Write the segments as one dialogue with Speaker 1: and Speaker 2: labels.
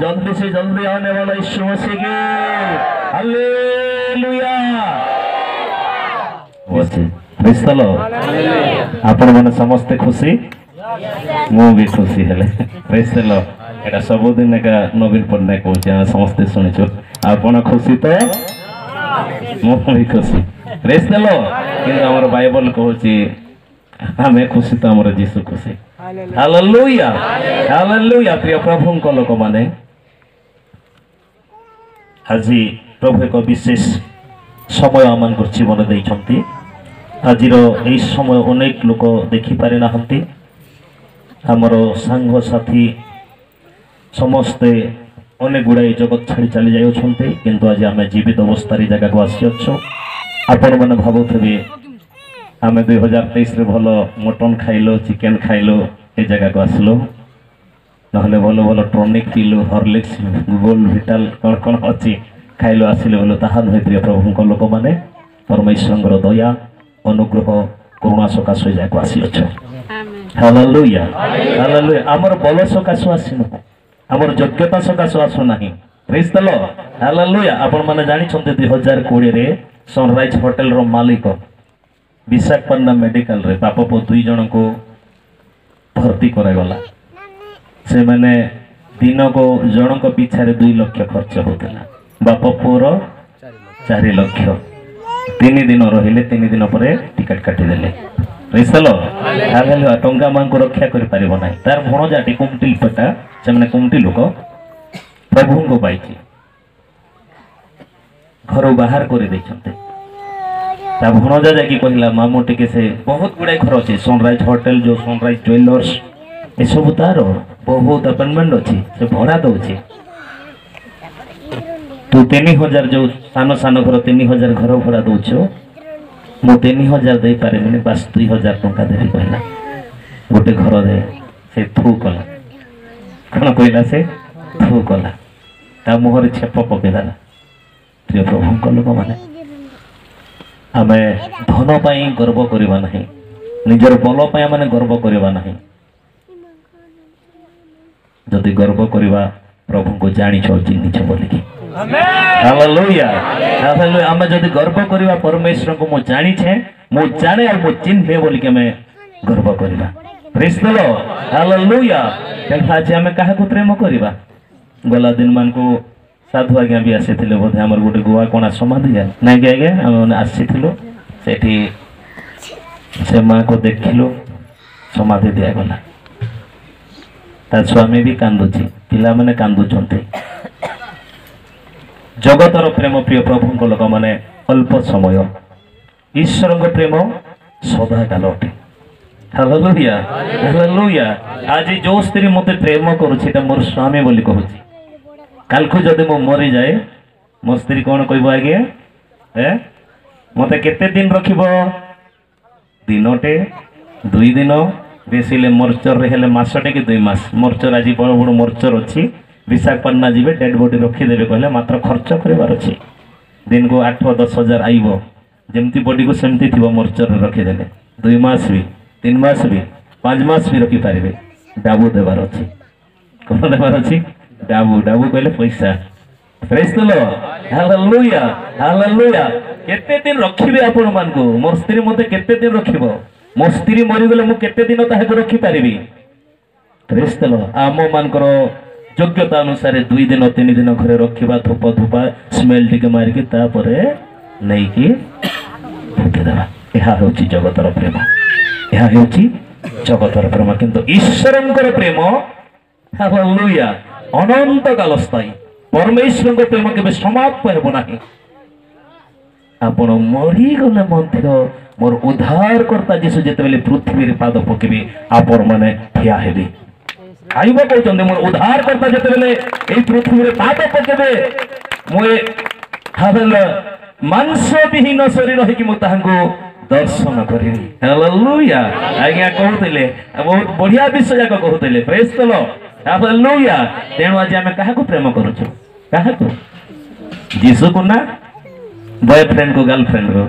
Speaker 1: जल्दी से जल्दी आने वाला यीशु मसीह के हालेलुया प्रेज द लॉर्ड आपण माने समस्त खुशी मु भी खुशी हेले प्रेज द लॉर्ड एटा सब दिन का नवीन पन्ना कहूँ समस्ते शुणिचु आपण खुशी तो मु भी खुशी प्रेज द लॉर्ड कि हमर बाइबल कहूँ हमें खुशी तो हमर जीसु खुशी हालेलुया हालेलुया प्रिय प्रभु को लोक माने आज प्रभु एक विशेष समय आम जीवन देइछंती आज समय अनेक लोक देखि पारि नाहंती हमर सांग साथी समस्ते अनेक गुड़ाई जगत छाड़ी चली जाउछंती किंतु आज आम जीवित अवस्था जगह को आसी अच्छो आपण मैंने भावुथे आम 2023 भल मटन खाइलो चिकेन खाइलो ए जगह को आसलो नहले भल भल टॉनिक पीलु हॉर्लिक्स गोल्ड विटाल कौन कौन अच्छी खाइलो आसिले बोलो ताहा नुहे प्रिय प्रभु लोक मैंने परमेश्वर दया अनुग्रह करुणा सकाश जगह को आसी अच्छो हालेलुया हालेलुया आमर बल सकाश आसीन आमर योग्यता सकाश आसु नाही प्रेज द लॉर्ड हालेलुया आपण माने जानि छन्ते 2020 रे सनराइज होटल रो मालिक विशाखापट्टनम मेडिकल रे बाप पु 2 जन को भर्ती करागला से मैंने दिन को जन को पिछा 2 लाख खर्च होता बाप पुर 4 लाख 3 दिन रहिले 3 दिन पर टिकट काटिदेले टंका मां को रक्षा कर पारिबो नाही तार भणजाटी कुमटिल पटा से मैंने कुमटी लोक प्रभु को पाइछि घर बाहर कर देछन्ते ता भणजा जाकी कहला मामू टिके से बहुत गुड़ाई घर अच्छे सनराइज होटल जो सनराइज ज्वेलर्स ये सब तार बहुत अपार्टमेंट अच्छी से भड़ा दौचे तू 3000 जो सान सान घर 3000 घर भड़ा दौच मु 3000 दे पारे मैंने बस 2000 टंका देवी कहला गोटे घर दे से थू कला कौन कहला से थू कला ता मुहर छेप पकेदेला प्रिय प्रभु लोक माने आम धन पाई गर्व करवा नहीं निजर बल पाई माने गर्व करवा नहीं जदि गर्व करवा प्रभु को जानी चिन्ह बोलिकी हालेलुया हालेलुया आम जदि गर्व करवा परमेश्वर को मु जानी छे मु जाने और मु चिन्ह बोलिकी आम गर्व करवा प्रेज द लॉर्ड हालेलुया आज आम काहा को प्रेम करवा गला दिन मान को साधु आज्ञा भी आसी बोधे आम गोटे गुआ कणा समाधि है ना कि आज्ञा आम आसी से माँ को देखिलु समाधि दिगला ता स्वामी भी कांदुची पिला माने कांदुचंती जगतर प्रेम प्रिय प्रभु लोक माने अल्प समय ईश्वर प्रेम सदा काल अटे हालेलुया हालेलुया आज जो स्त्री मते प्रेम करुछि मोर स्वामी बोली कहूची काल को जदि मो मरी जाए मो स्त्री कौन कहब आगे मत केते दिन रखिब दिनटे 2 दिन बेसिले मर्चर हेले मासटे कि 2 मास मर्चर आज बड़ बड़ मर्चर अच्छी विशाखापट्टनम जीवे डेड बॉडी रखीदेवे कहले मात्र खर्च करार अच्छी दिन को 8-10 हजार आईब जमती बॉडी को सेमती थी मर्चर रखीदेले 2 मास भी 3 मास भी 5 मास भी रखिपारे डाबू देवार अच्छी कौन देवार अच्छी डाबू डाबू कहले पैसा praise the Lord hallelujah hallelujah केते दिन रखिबे आपण मान को मोर स्त्री मते केते दिन रखिबो मो स्त्री मरि गेले मु केते दिन ताहे को रखि पारिबी प्रेज द लॉर्ड आमो मान करो योग्यता अनुसार 2 दिन 3 दिन घरे रखिबा धूप धूपा स्मेल टिके मार के ता परे नै कि फुके देबा एहा होची जगतर प्रेम एहा होची जगतर प्रेम किंतु ईश्वरंकर प्रेम हालेलुया अनंत काल स्थायी परमेश्वर को प्रेम के समाप्त हेब नाही आपण मरी गले मध्य मोर उद्धारकर्ता जीसु जेतेबेले पृथ्वी रे पाद पकेबे आपण माने ठिया हेबे आइबो कहउछन मोर उद्धारकर्ता जेतेबेले एई पृथ्वी रे पाद पकेबे मोए हालेलुया मांस विहीन शरीर हे कि मो ताहांको दर्शन करिनी हालेलुया आज्ञा कहउतले बहुत बढ़िया विषय जाक कहउतले प्रेज द लॉर्ड हालेलुया तेणु आज आम क्या प्रेम करुचु क्या जीसु को ना बॉयफ्रेंड को गर्लफ्रेंड को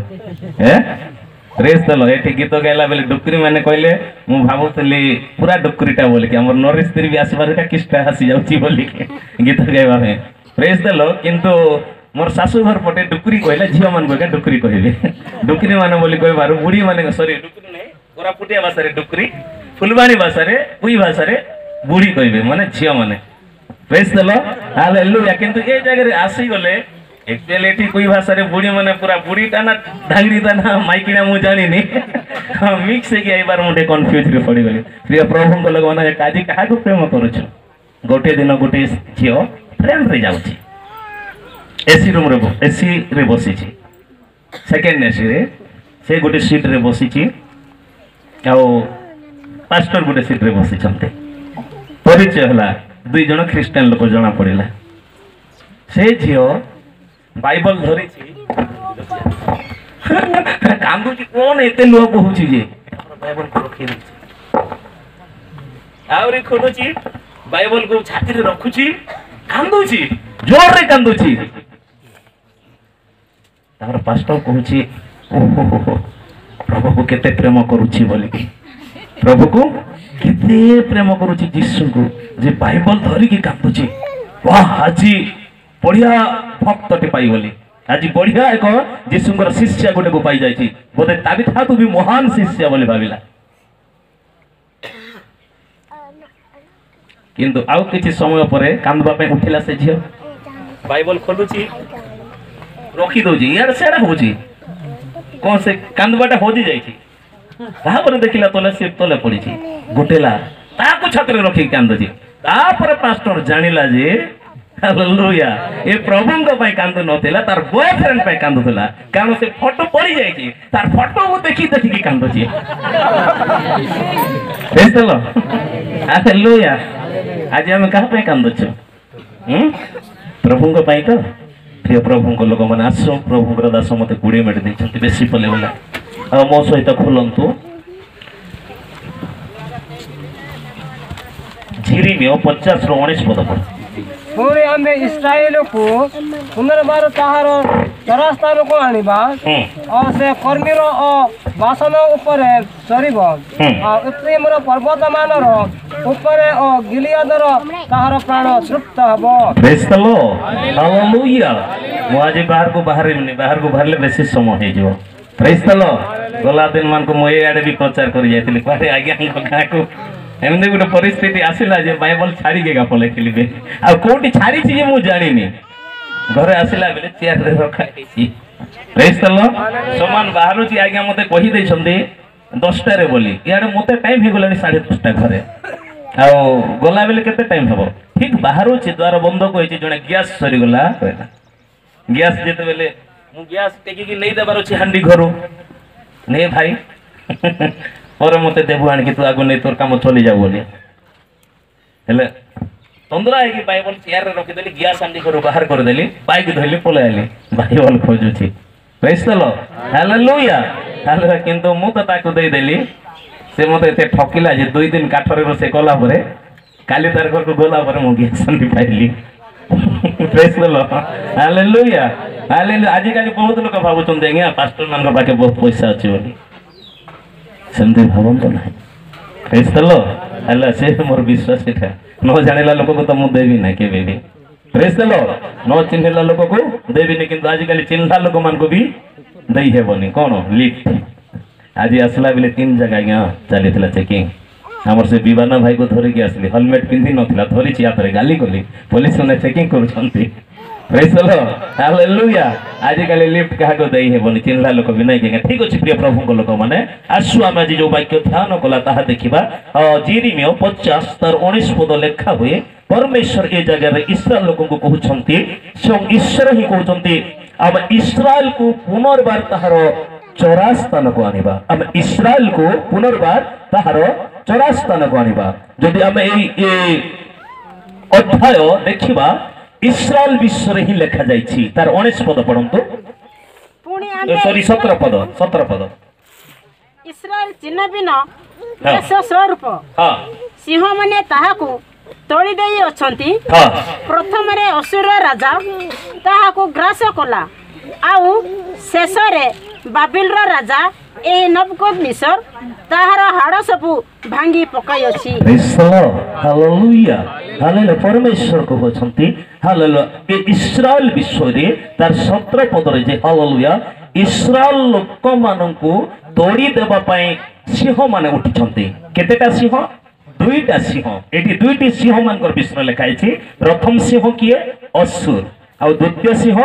Speaker 1: ପ୍ରେଜ୍ ଦ ଲର୍ଡ। ଏଠି ଗୀତ ଗାଇଲା ବେଲେ ଡୁକୁରି ମାନେ କହିଲେ ମୁଁ ଭାବୁଥିଲି ପୁରା ଡୁକୁରିଟା ବୋଲିକି ଆମର ନରେଶ ସ୍ତ୍ରୀ ବି ଆସିବାର କିଛିଟା ଆସି ଯାଉଛି ବୋଲିକି ଗୀତ ଗାଇବା ପାଇଁ। ପ୍ରେଜ୍ ଦ ଲର୍ଡ। କିନ୍ତୁ ମୋର ଶାଶୁ ଘର ପଟେ ଡୁକୁରି କହିଲେ ଝିଅ ମାନଙ୍କୁ ଏକା ଡୁକୁରି କହିବେ। ଡୁକୁରି ମାନେ ବୋଲି କହିବାରୁ ବୁଢ଼ୀ ମାନେ ସରି ଡୁକୁରି ନାହିଁ କୋରାପୁଟିଆ ଭାଷାରେ ଡୁକୁରି, ଫୁଲବାଣୀ ଭାଷାରେ କୁଇ ଭାଷାରେ ବୁଢ଼ୀ କହିବେ ମାନେ ଝିଅ ମାନେ। ପ୍ରେଜ୍ ଦ ଲର୍ଡ ହାଲେଲୁୟା। କିନ୍ତୁ ଏ ଜାଗାରେ ଆସିଗଲେ एक्चुअली एठी कोई भाषा रे बुढ़ी माने पूरा बुढ़ी ता ना धांगड़ी ता ना माइकिना मु जानी नी मिक्स है कि आई बार मुटे कंफ्यूज रे पड़ी गली। प्रिय प्रभु को लगवाना है काजी काहा को प्रेम करू छ गोटे दिन गोटे झियो फ्रेंड रे जाउची एसी रूम रे एसी रे बसी छी सेकंड एसी रे से गोटे सीट रे बसी छी आउ पास्टर गोटे सीट रे बसी छते परिचय हला दुई जण क्रिश्चियन लोक जना पड़िला। से झियो बाइबल धरी कांदुची कौन एते लो कहूची जे बाइबल को रखी दी आवरी खोदुची बाइबल को छाती रे रखुची कांदुची जोर रे कांदुची तार पास्टर कहूची ओहो प्रभु को केते प्रेम करूची बोली प्रभु को केते प्रेम करूची यीशु को जे बाइबल धरी की कांदुची वाह हाजी बढ़िया भक्तटे पाई बोली आज बढ़िया एक जीशुंकर शिष्य गोटे को पाई जाइए बोधे ताबिथा तू भी महान शिष्य बोली भाविला किंतु आउ किछि समय परे कांदबा पे उठिला से झियो बाइबल खोलुची रखी दोजी यार सेडा होजी कोन से कांदबाटा होजी जाइछि कहा पर देखिला तले से तले पड़ी छी गोटेला ताको छात्र रखी कांदजी तापर पास्टर जानिला जे हालेलुया ए प्रभु को पाई कांदु नथिला तार बॉयफ्रेंड पाई कांदुला कारण से फोटो पड़ी जाई छी तार फोटो को देखि देखि की कांदु छी देखलो हालेलुया आज हम कहा पाई कांदु छ प्रभु को पाई तो प्रिय प्रभु को लोग माने आसो प्रभु को दास मते 20 मिनिट दे छथि बेसी पले वाला आ मो सहित खोलंतु झिरी में 50 रो 19 पद पर
Speaker 2: पूरे आमे इस्राएल को पुनर्बार ताहार चरास्थान को आनिबा और से कर्मीर वासन ऊपर चरिब और उत्तरीमर पर्वत मानर ऊपर और गिलियादर ताहार प्राण तृप्त हबो।
Speaker 1: Praise the Lord hallelujah. मु आज बाहर को बाहरले बेसी समय हे जो प्रेज द लॉर्ड गला दिन मान को मु ए आडे भी प्रचार करि जायतिली पारे आज्ञा गाँ को एमने गोटे परिस्थिति आसिला जे बाइबल छाड़ी के गप लिखिबे आ कोठी छाड़ी छी मु जानिनी घरे आसिला बेले चेयर रे रखा छी प्रेज द लॉर्ड समान बाहरु छी आज्ञा मते कहि दै छंदी 10टा रे बोली याडे मते टाइम हे गेलानी 10:30 घरे आ गला बेले केते टाइम हबो ठीक बाहरु छी द्वार बंद को छी जने गैस सरी गला कहला गैस जेते बेले मु गैस टेकी की नै देबारो छी हांडी घरु ने भाई और मते देबु आन कि तू आगो नै तोर काम चली जाऊ बोली हेले तंदरा है कि बाइबल चेयर रे रखि देली गैस हांडी घरु बाहर कर देली बाइक धइली पले आली बाइबल खोजु छी praise the Lord hallelujah hallelujah किंतु मु तो ताको दे देली से मते एते ठकिला जे 2 दिन काठरे रोसे कला परे काली तार घर को गोला परे मु गैस हांडी पाइली praise the Lord hallelujah hallelujah आज काली बहुत लोक भाबुचन देंगे पास्टर मान को पाके बहुत पैसा अछि बोली सेमते भावन तो नहीं प्रेज द लॉर्ड हल्ला से मोर विश्वास है न जानेला लोक को तो मु देबी ना के बेबी प्रेज द लॉर्ड न चिन्हला लोक को देबी नहीं किंतु आज काली चिन्हला लोक मान को भी दई हेबनी कोन लिफ्ट आज आसला बेले 3 जगह गया चलीतला चेकिंग हमर से विवाना भाई को धरि के आसली हेलमेट पिंधी नथिला धरि छी हाथ रे गाली गली पुलिस ने चेकिंग करू छंती प्रेज द लॉर्ड हालेलुया आज काली लिफ्ट कहा को दई हेबनी चिन्हला लोक भी नहीं के ठीक अछि प्रिय प्रभु को लोक माने आसु हम आज जो वाक्य ध्यान कला ताहा देखिबा जीरिमिया 50 तर 19 पद लेखा हुए परमेश्वर ए जगह रे इस्राएल लोक को कहउछंती स्वयं ईश्वर ही कहउछंती अब इस्राएल को पुनर्बार ताहार चौरा स्थान को आनिबा हम इस्राएल को पुनर्बार ताहार चौरा स्थान को आनिबा जदि हम ए अध्याय देखिबा इस्राएल विश्व रे ही लेखा जाइछि तार 19 पद पढंतु सॉरी 17 पद
Speaker 3: इस्राएल चिन्ह बिना देश स्वरूप हां सिंह माने ताहा को तोड़ी देई अछंती हां प्रथम रे असुर राजा ताहा को ग्रास कला आउ शेष रे ବାବିଲର ରାଜା ଏ ନବୁକଦନେସର ତାହାର ହାଡ଼ ସବୁ ଭାଙ୍ଗି ପକାଇଅଛି।
Speaker 1: ହାଲେଲୁୟା ହାଲେଲୁୟା परमेश्वर कहते हालेलुया इस्राएल विश्व रे तार 17 पदरे जे हालेलुया इस्राएल लोक माननकु तोड़ी देबा पई सिंह माने उठिछंती केतेटा सिंह दुईटा सिंह एटी दुईटी सिंह मानकर विषय लिखाई छी प्रथम सिंह किए असुर आ द्वितीय सिंह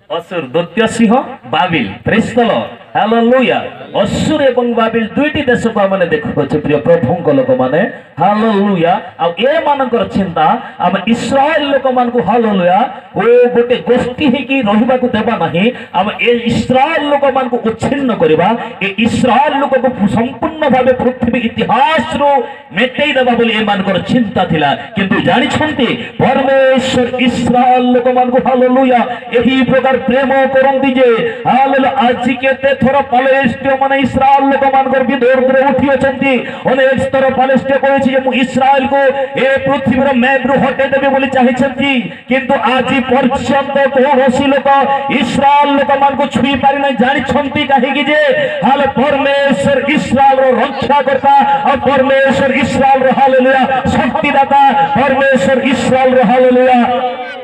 Speaker 1: असुर द्वितीय Singh Babil praise the Lord hallelujah असुर एवं बाबिल दुईटी देश को माने देखो प्रिय प्रभुंक लोक माने हालेलुया आ ए मानकर चिंता हम इस्राएल लोक मान को हालेलुया ओ गोटे गोष्ठी हे की रहिबा को देबा नाही हम ए इस्राएल लोक मान को उच्छिन्न करबा ए इस्राएल लोक को संपूर्ण भाबे पृथ्वी इतिहास रो मेटेई देबा बोली ए मानकर चिंता थिला किंतु जानि छंती परमेश्वर इस्राएल लोक मान को हालेलुया एही प्रकार प्रेम करंती जे हालेलुया आज केते थोर पैलेस्टाइन माने इस्राएल लोक मानकर विरोध रे उठी अछंती अनेक स्तर पैलेस्टाइन कहै जे मु इस्राएल को ए पृथ्वी रो मैप रो हटे देबे बोली चाहि छंती किंतु आज पर्यंत कोनोसी लोक इस्राएल लोक मान को छुई पारि नै जानि छंती काहे कि जे हाल परमेश्वर इस्राएल रो रक्षा करता और परमेश्वर इस्राएल रो हालेलुया शक्तिदाता परमेश्वर इस्राएल रो हालेलुया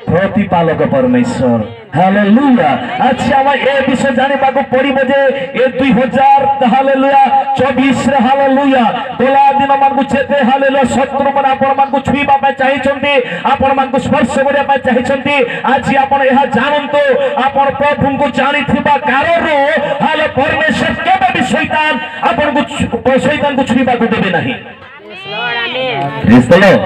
Speaker 1: प्रतिपालक परमेश्वर हालेलुया अच्छा हम ए विषय जाने बाको पड़िबो जे ए 2000 हालेलुया 24 रे हालेलुया गोला दिन मान को चेते हालेलुया शत्रु मन आपण मान को छुईबा पय चाहि छंती आपण मान को स्पर्श करिया पय चाहि छंती आज आपण एहा जानंतो आपण प्रभु को जानि थिबा कारण हाले परमेश्वर केबे भी शैतान आपण को छुईबा को देबे नाही।
Speaker 3: आमेन।
Speaker 1: Praise the Lord.